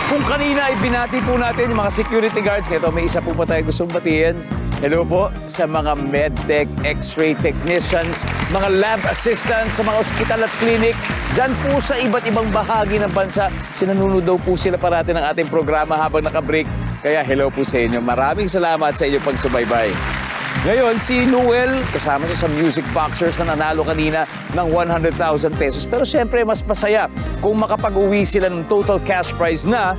Kung kanina ay binati po natin yung mga security guards, kaya ito may isa po pa tayo gustong batiin. Hello po sa mga medtech, x-ray technicians, mga lab assistants sa mga ospital at clinic. Diyan po sa iba't ibang bahagi ng bansa, sinanunod daw po sila parati ng ating programa habang nakabreak. Kaya hello po sa inyo. Maraming salamat sa inyong pagsubaybay. Ngayon, si Noel, kasama siya sa Music Boxers na nanalo kanina ng 100,000 pesos. Pero siyempre, mas masaya kung makapag-uwi sila ng total cash prize na...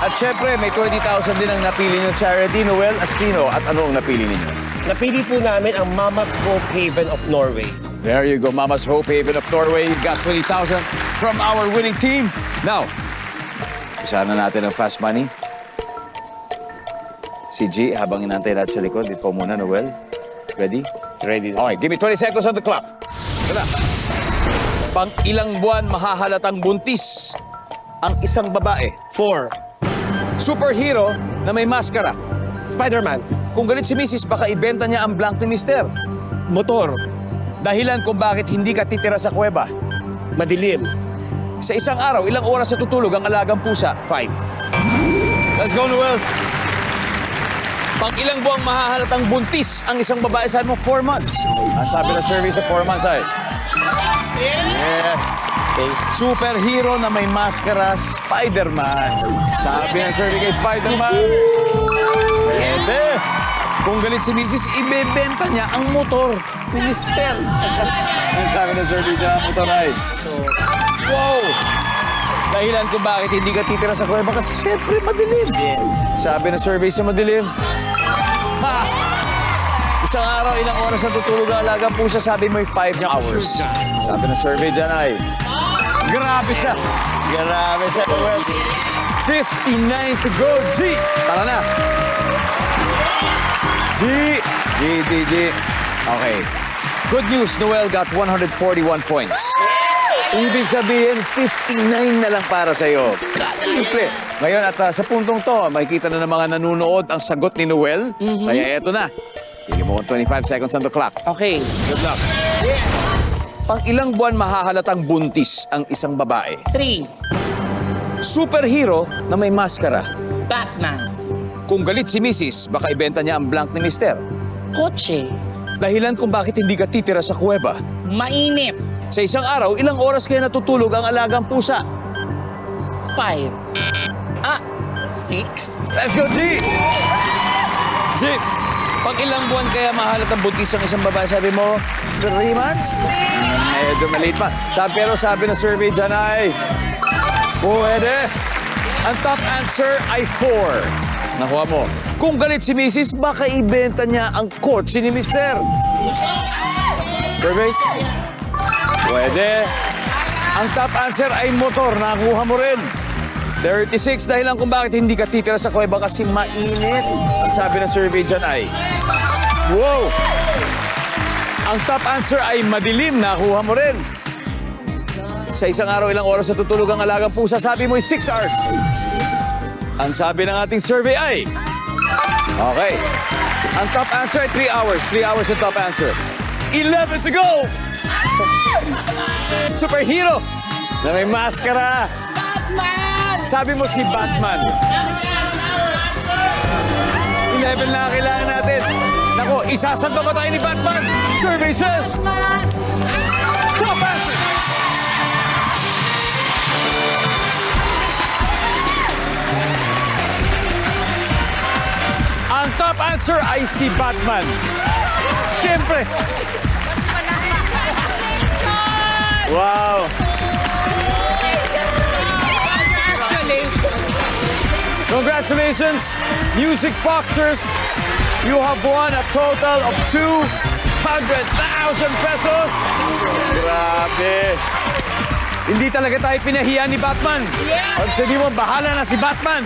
At siyempre, may 20,000 din ang napili niyo charity. Noel, Asino, at ano ang napili niyo? Napili po namin ang Mama's Hope Haven of Norway. There you go, Mama's Hope Haven of Norway. You've got 20,000 from our winning team. Now, isa na natin ang fast money. Si G, habang inantay natin sa likod, dito muna, Noel. Ready? Ready. Okay, give me 20 seconds on the clock. Tara. Pang ilang buwan mahahalatang buntis ang isang babae. 4. Superhero na may maskara. Spider-Man. Kung galit si Mrs., baka ibenta niya ang blank ni Mister. Motor. Dahilan kung bakit hindi ka titira sa kuweba. Madilim. Sa isang araw, ilang oras na tutulog ang alagang pusa? 5. Let's go, Noel. Pang ilang buwang mahahalatang buntis ang isang babae, sabi mo 4 months. Ang sabi na survey sa 4 months ay... Yes. Okay. Superhero na may maskara, Spider-Man. Sabi ng survey kay Spider-Man. Pwede. Kung galit si Mrs., ibebenta niya ang motor ni Mister. Ang sabi ng survey sa motor ay... Wow! Dahilan kung bakit hindi ka titira sa kuweba kasi siyempre madilim. Sabi ng survey sa madilim. Ha! Isang araw, ilang oras na tutulog ang alagang pusa, sabi mo 5 hours. Sabi ng survey dyan ay... Grabe siya! Grabe siya, Noel. 59 to go, G! Tara na! G. Okay. Good news, Noel got 141 points. Ibig sabihin, 59 na lang para sa'yo. Simple. Ngayon, at sa puntong to, makikita na ng mga nanunood ang sagot ni Noel. Kaya eto na. Bigyan mo 25 seconds on the clock. Okay. Good luck. Pang ilang buwan mahahalatang buntis ang isang babae? 3. Superhero na may maskara. Batman. Kung galit si Mrs., baka ibenta niya ang blank ni Mister. Kotse. Dahilan kung bakit hindi ka titira sa kuweba. Mainit. Sa isang araw, ilang oras kaya natutulog ang alagang pusa? 5. 6. Let's go, G! G, pag ilang buwan kaya mahalatang buntis ang isang babae, sabi mo, 3 months? Medyo maliit pa. Pero sabi ng survey dyan ay, pwede. Ang top answer ay 4. Nakuha mo. Kung galit si Mrs., baka ibenta niya ang kotse ni Mister. Survey? Pwede. Ang top answer ay motor. Nakuha mo rin. 36 dahil lang kung bakit hindi ka titira sa kuweba kasi mainit. Ang sabi ng survey dyan ay... Wow! Ang top answer ay madilim. Nakuha mo rin. Sa isang araw, ilang oras na tutulog ang alagang pusa, sabi mo ay 6 hours. Ang sabi ng ating survey ay... Okay. Ang top answer ay 3 hours. 3 hours ang top answer. 11 to go! Superhero na may maskara. Batman! Sabi mo si Batman. 11 na kailangan natin. Nako, isasalba ba tayo ni Batman? Survey says... Top answer! Ang top answer ay si Batman. Siyempre. Wow. Congratulations, Music Boxers. You have won a total of 200,000 pesos. Grabe. Hindi talaga tayo pinahiya ni Batman. Pag sabi mo, bahala na si Batman.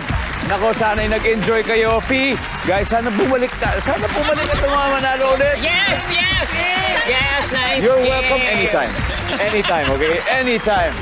Nako, sana'y nag-enjoy kayo. Fee, guys, sana bumalik ka. Sana bumalik at mga manalo ulit. Yes! Nice You're game. welcome anytime. Anytime, okay? Anytime.